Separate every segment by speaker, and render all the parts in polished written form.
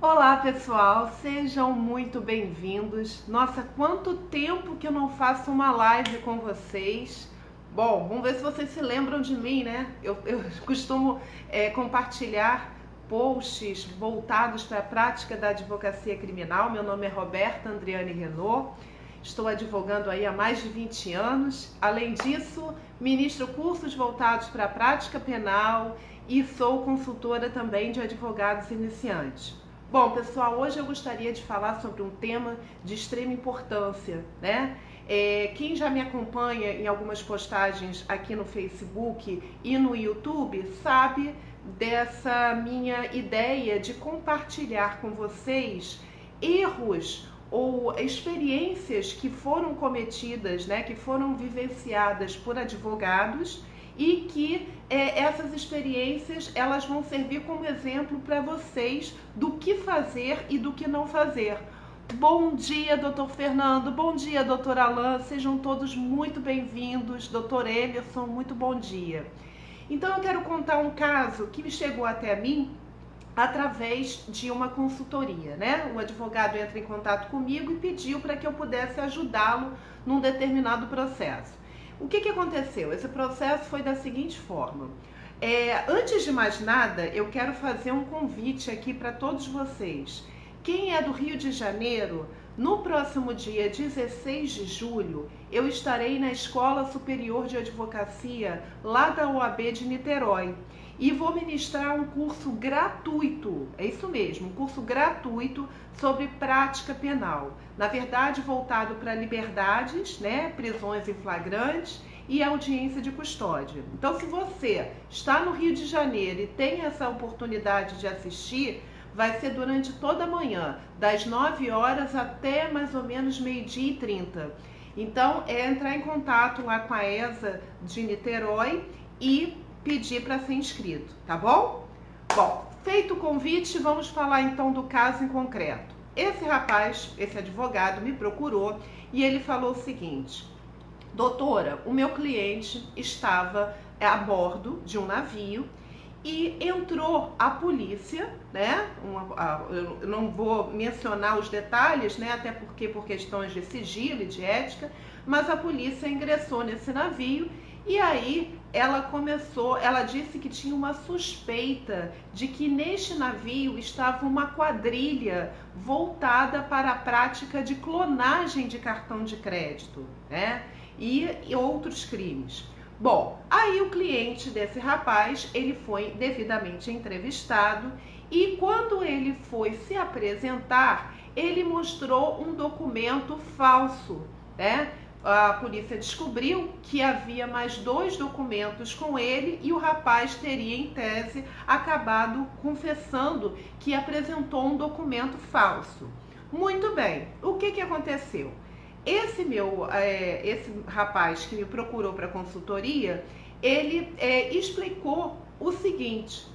Speaker 1: Olá pessoal, sejam muito bem-vindos. Nossa, quanto tempo que eu não faço uma live com vocês. Bom, vamos ver se vocês se lembram de mim, né? Eu costumo compartilhar posts voltados para a prática da advocacia criminal. Meu nome é Roberta Andriane Renault, estou advogando aí há mais de 20 anos. Além disso, ministro cursos voltados para a prática penal e sou consultora também de advogados iniciantes. Bom, pessoal, hoje eu gostaria de falar sobre um tema de extrema importância, né? Quem já me acompanha em algumas postagens aqui no Facebook e no YouTube sabe dessa minha ideia de compartilhar com vocês erros ou experiências que foram cometidas, né, que foram vivenciadas por advogados e que essas experiências elas vão servir como exemplo para vocês do que fazer e do que não fazer. Bom dia, doutor Fernando, bom dia, doutor Alain, sejam todos muito bem-vindos, doutor Emerson, muito bom dia. Então eu quero contar um caso que me chegou até mim através de uma consultoria, né? Um advogado entra em contato comigo e pediu para que eu pudesse ajudá-lo num determinado processo. O que aconteceu? Esse processo foi da seguinte forma. Antes de mais nada, eu quero fazer um convite aqui para todos vocês. Quem é do Rio de Janeiro, no próximo dia 16 de julho, eu estarei na Escola Superior de Advocacia, lá da OAB de Niterói. E vou ministrar um curso gratuito, é isso mesmo, um curso gratuito sobre prática penal. Na verdade, voltado para liberdades, né, prisões em flagrantes e audiência de custódia. Então, se você está no Rio de Janeiro e tem essa oportunidade de assistir, vai ser durante toda a manhã, das 9 horas até mais ou menos 12h30. Então, é entrar em contato lá com a ESA de Niterói e pedir para ser inscrito, tá bom? Bom, feito o convite, vamos falar então do caso em concreto. Esse rapaz, esse advogado, me procurou e ele falou o seguinte: doutora, o meu cliente estava a bordo de um navio e entrou a polícia, né? Eu não vou mencionar os detalhes, né? Até porque por questões de sigilo e de ética, mas a polícia ingressou nesse navio e aí ela disse que tinha uma suspeita de que neste navio estava uma quadrilha voltada para a prática de clonagem de cartão de crédito, né? E outros crimes. Bom, aí o cliente desse rapaz, ele foi devidamente entrevistado e quando ele foi se apresentar, ele mostrou um documento falso, né? A polícia descobriu que havia mais 2 documentos com ele e o rapaz teria, em tese, acabado confessando que apresentou um documento falso. Muito bem, o que aconteceu? Esse rapaz que me procurou para consultoria, ele explicou o seguinte: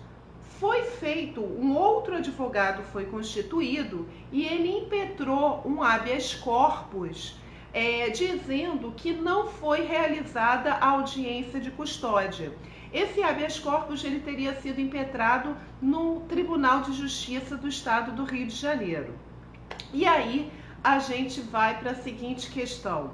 Speaker 1: foi feito, um outro advogado foi constituído e ele impetrou um habeas corpus dizendo que não foi realizada a audiência de custódia. Esse habeas corpus ele teria sido impetrado no Tribunal de Justiça do Estado do Rio de Janeiro. E aí a gente vai para a seguinte questão.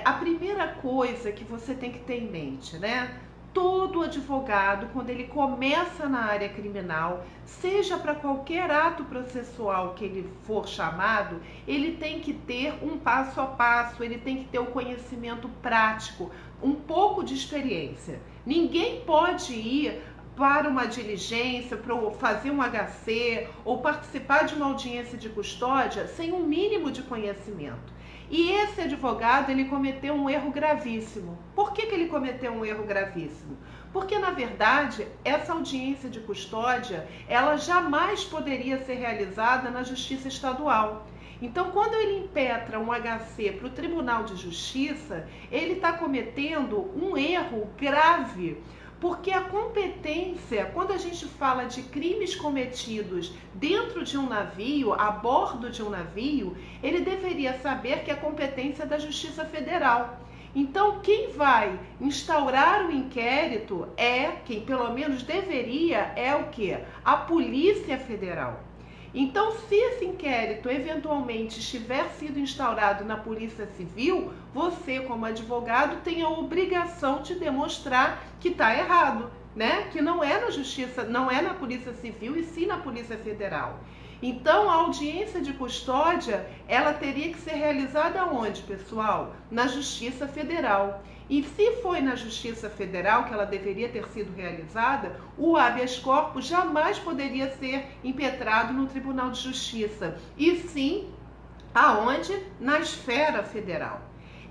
Speaker 1: A primeira coisa que você tem que ter em mente, né? Todo advogado, quando ele começa na área criminal, seja para qualquer ato processual que ele for chamado, ele tem que ter um passo a passo, ele tem que ter o conhecimento prático, um pouco de experiência. Ninguém pode ir para uma diligência, para fazer um HC ou participar de uma audiência de custódia sem um mínimo de conhecimento. E esse advogado, ele cometeu um erro gravíssimo. Por que ele cometeu um erro gravíssimo? Porque, na verdade, essa audiência de custódia, ela jamais poderia ser realizada na Justiça Estadual. Então, quando ele impetra um HC para o Tribunal de Justiça, ele está cometendo um erro grave, porque a competência, quando a gente fala de crimes cometidos dentro de um navio, a bordo de um navio, ele deveria saber que a competência é da Justiça Federal. Então, quem vai instaurar o inquérito quem pelo menos deveria, é o quê? A Polícia Federal. Então, se esse inquérito eventualmente estiver sido instaurado na Polícia Civil, você, como advogado, tem a obrigação de demonstrar que está errado, né? Que não é na Justiça, não é na Polícia Civil e sim na Polícia Federal. Então, a audiência de custódia, ela teria que ser realizada onde, pessoal? Na Justiça Federal. E se foi na Justiça Federal que ela deveria ter sido realizada, o habeas corpus jamais poderia ser impetrado no Tribunal de Justiça, e sim aonde? Na esfera federal.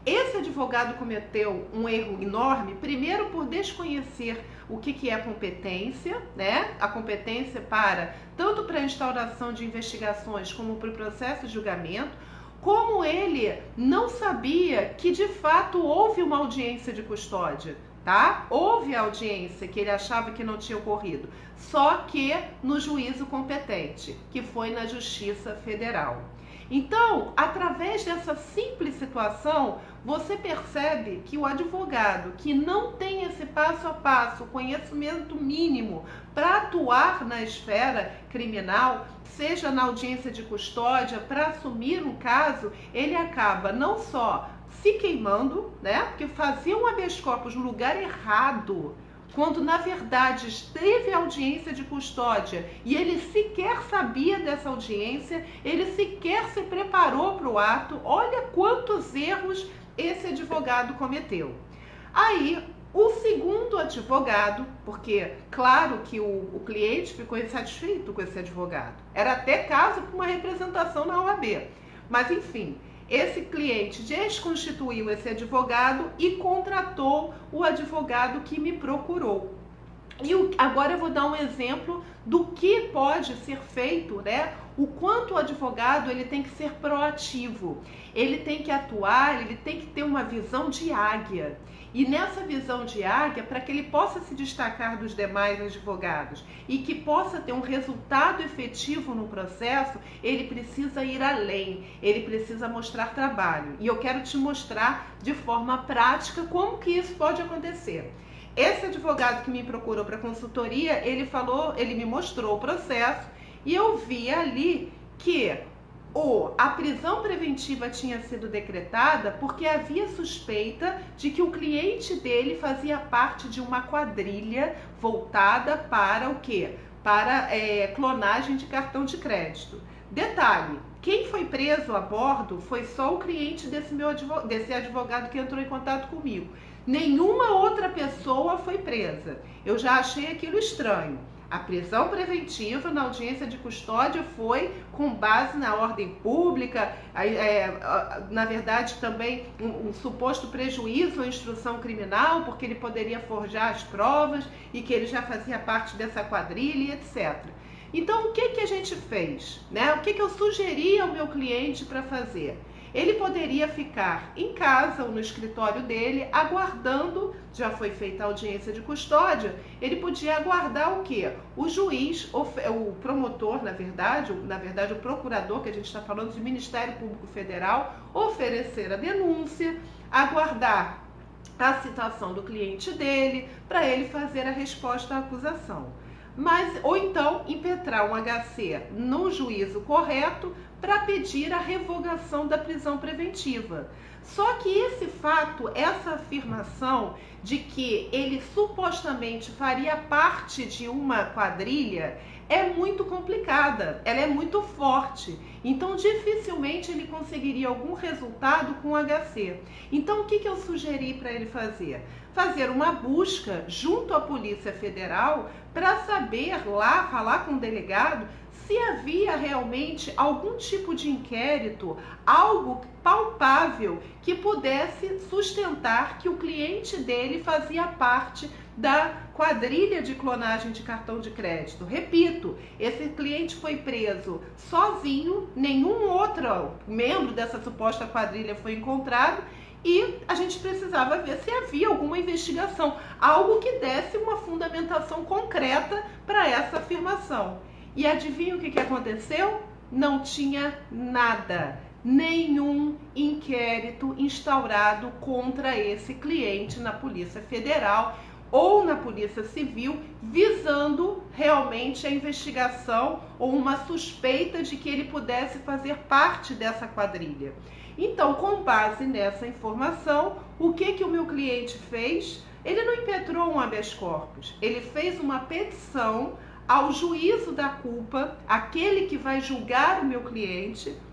Speaker 1: Esse advogado cometeu um erro enorme, primeiro por desconhecer o que é competência, né? A competência tanto para a instauração de investigações como para o processo de julgamento, como ele não sabia que de fato houve uma audiência de custódia, tá? Houve a audiência que ele achava que não tinha ocorrido, só que no juízo competente, que foi na Justiça Federal. Então, através dessa simples situação, você percebe que o advogado que não tem esse passo a passo, conhecimento mínimo para atuar na esfera criminal, seja na audiência de custódia, para assumir um caso, ele acaba não só se queimando, né? Porque fazia um habeas corpus no lugar errado, quando na verdade teve audiência de custódia e ele sequer sabia dessa audiência, ele sequer se preparou para o ato. Olha quantos erros esse advogado cometeu. Aí, o segundo advogado, porque claro que o cliente ficou insatisfeito com esse advogado, era até caso para uma representação na OAB, mas enfim, esse cliente desconstituiu esse advogado e contratou o advogado que me procurou. E agora eu vou dar um exemplo do que pode ser feito, né? O quanto o advogado ele tem que ser proativo, ele tem que atuar, ele tem que ter uma visão de águia. E nessa visão de águia, para que ele possa se destacar dos demais advogados e que possa ter um resultado efetivo no processo, ele precisa ir além, ele precisa mostrar trabalho. E eu quero te mostrar de forma prática como que isso pode acontecer. Esse advogado que me procurou para consultoria, ele me mostrou o processo e eu vi ali que a prisão preventiva tinha sido decretada porque havia suspeita de que o cliente dele fazia parte de uma quadrilha voltada para o quê? Para clonagem de cartão de crédito. Detalhe, quem foi preso a bordo foi só o cliente desse advogado que entrou em contato comigo. Nenhuma outra pessoa foi presa. Eu já achei aquilo estranho. A prisão preventiva na audiência de custódia foi com base na ordem pública, na verdade também um suposto prejuízo à instrução criminal, porque ele poderia forjar as provas e que ele já fazia parte dessa quadrilha, etc. Então, o que a gente fez, né? O que eu sugeri ao meu cliente para fazer? Ele poderia ficar em casa ou no escritório dele, aguardando, já foi feita a audiência de custódia, ele podia aguardar o quê? O juiz, o promotor, na verdade o procurador, que a gente está falando de Ministério Público Federal, oferecer a denúncia, aguardar a citação do cliente dele, para ele fazer a resposta à acusação. Ou então impetrar um HC no juízo correto para pedir a revogação da prisão preventiva. Só que esse fato, essa afirmação de que ele supostamente faria parte de uma quadrilha é muito complicada, ela é muito forte. Então, dificilmente ele conseguiria algum resultado com o HC. Então, o que eu sugeri para ele fazer? Fazer uma busca junto à Polícia Federal para saber lá, falar com o delegado, se havia realmente algum tipo de inquérito, algo palpável que pudesse sustentar que o cliente dele fazia parte da quadrilha de clonagem de cartão de crédito. Repito, esse cliente foi preso sozinho, nenhum outro membro dessa suposta quadrilha foi encontrado e a gente precisava ver se havia alguma investigação, algo que desse uma fundamentação concreta para essa afirmação. E adivinha o que aconteceu? Não tinha nada, nenhum inquérito instaurado contra esse cliente na Polícia Federal. ou na Polícia Civil, visando realmente a investigação ou uma suspeita de que ele pudesse fazer parte dessa quadrilha. Então, com base nessa informação, o que o meu cliente fez? Ele não impetrou um habeas corpus, ele fez uma petição ao juízo da culpa, aquele que vai julgar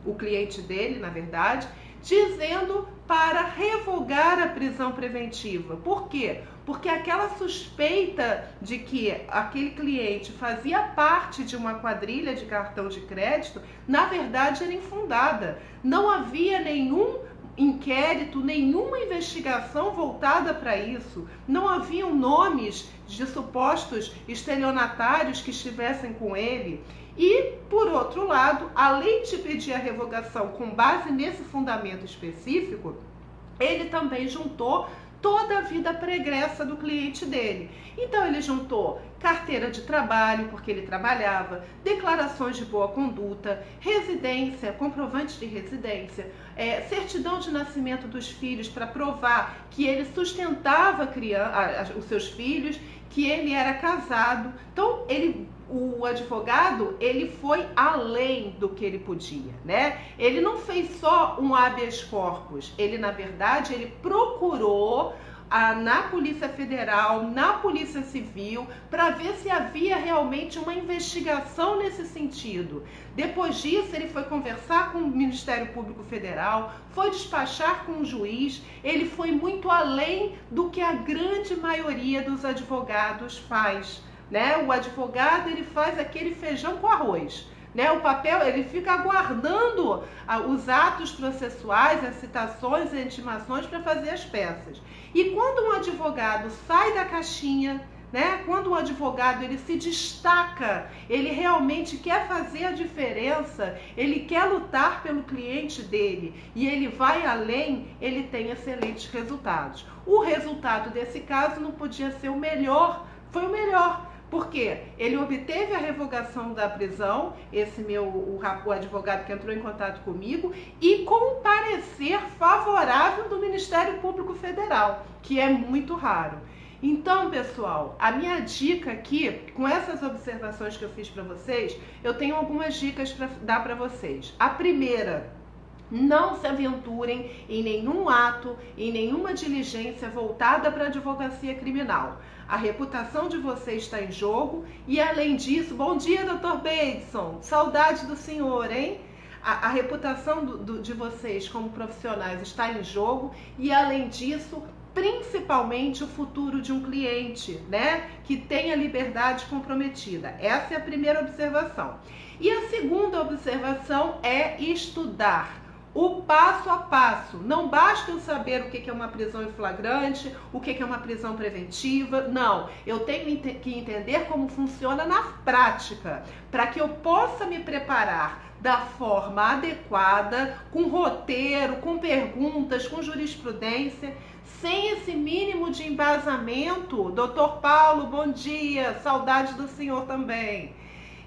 Speaker 1: o cliente dele, na verdade, dizendo para revogar a prisão preventiva. Por quê? Porque aquela suspeita de que aquele cliente fazia parte de uma quadrilha de cartão de crédito, na verdade era infundada. Não havia nenhum inquérito, nenhuma investigação voltada para isso. Não haviam nomes de supostos estelionatários que estivessem com ele. E, por outro lado, além de pedir a revogação com base nesse fundamento específico, ele também juntou toda a vida pregressa do cliente dele. Então ele juntou carteira de trabalho, porque ele trabalhava, declarações de boa conduta, residência, comprovante de residência, certidão de nascimento dos filhos para provar que ele sustentava os seus filhos, que ele era casado. Então o advogado, ele foi além do que ele podia, né? Ele não fez só um habeas corpus, ele, na verdade, ele procurou na Polícia Federal, na Polícia Civil, para ver se havia realmente uma investigação nesse sentido. Depois disso, ele foi conversar com o Ministério Público Federal, foi despachar com o juiz, ele foi muito além do que a grande maioria dos advogados faz. Né? O advogado, ele faz aquele feijão com arroz, né? O papel, ele fica aguardando os atos processuais, as citações, as intimações para fazer as peças. E quando um advogado sai da caixinha, né? Quando um advogado, ele se destaca, ele realmente quer fazer a diferença, ele quer lutar pelo cliente dele e ele vai além, ele tem excelentes resultados. O resultado desse caso não podia ser o melhor, foi o melhor. Porque ele obteve a revogação da prisão, o advogado que entrou em contato comigo, e com um parecer favorável do Ministério Público Federal, que é muito raro. Então, pessoal, a minha dica aqui, com essas observações que eu fiz para vocês, eu tenho algumas dicas para dar para vocês. A primeira: não se aventurem em nenhum ato, em nenhuma diligência voltada para a advocacia criminal. A reputação de vocês está em jogo e, além disso, bom dia, Dr. Bateson, saudade do senhor, hein? A reputação de vocês como profissionais está em jogo e, além disso, principalmente o futuro de um cliente, né? Que tem a liberdade comprometida. Essa é a primeira observação. E a segunda observação é estudar. O passo a passo. Não basta eu saber o que é uma prisão em flagrante, o que é uma prisão preventiva. Não, eu tenho que entender como funciona na prática, para que eu possa me preparar da forma adequada, com roteiro, com perguntas, com jurisprudência, sem esse mínimo de embasamento. Dr. Paulo, bom dia, saudade do senhor também.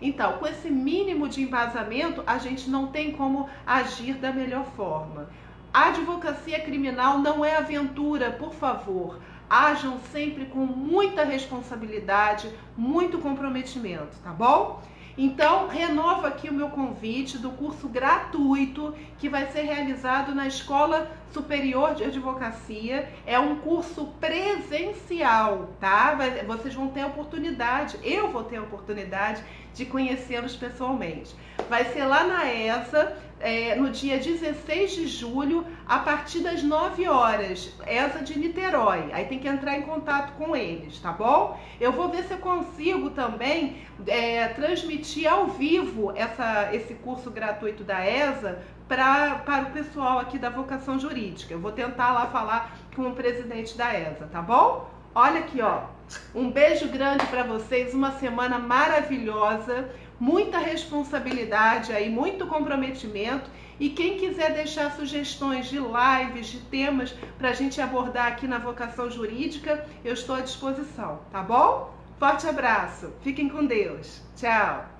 Speaker 1: Então, com esse mínimo de embasamento, a gente não tem como agir da melhor forma. A advocacia criminal não é aventura, por favor. Ajam sempre com muita responsabilidade, muito comprometimento, tá bom? Então, renovo aqui o meu convite do curso gratuito que vai ser realizado na Escola Superior de Advocacia. É um curso presencial, tá? Vocês vão ter a oportunidade, eu vou ter a oportunidade de conhecê-los pessoalmente. Vai ser lá na ESA, no dia 16 de julho, a partir das 9 horas, ESA de Niterói. Aí tem que entrar em contato com eles, tá bom? Eu vou ver se eu consigo também transmitir ao vivo esse curso gratuito da ESA para o pessoal aqui da vocação jurídica. Eu vou tentar lá falar com o presidente da ESA, tá bom? Olha aqui, ó. Um beijo grande para vocês, uma semana maravilhosa, muita responsabilidade aí, muito comprometimento. E quem quiser deixar sugestões de lives, de temas para a gente abordar aqui na vocação jurídica, eu estou à disposição, tá bom? Forte abraço, fiquem com Deus, tchau!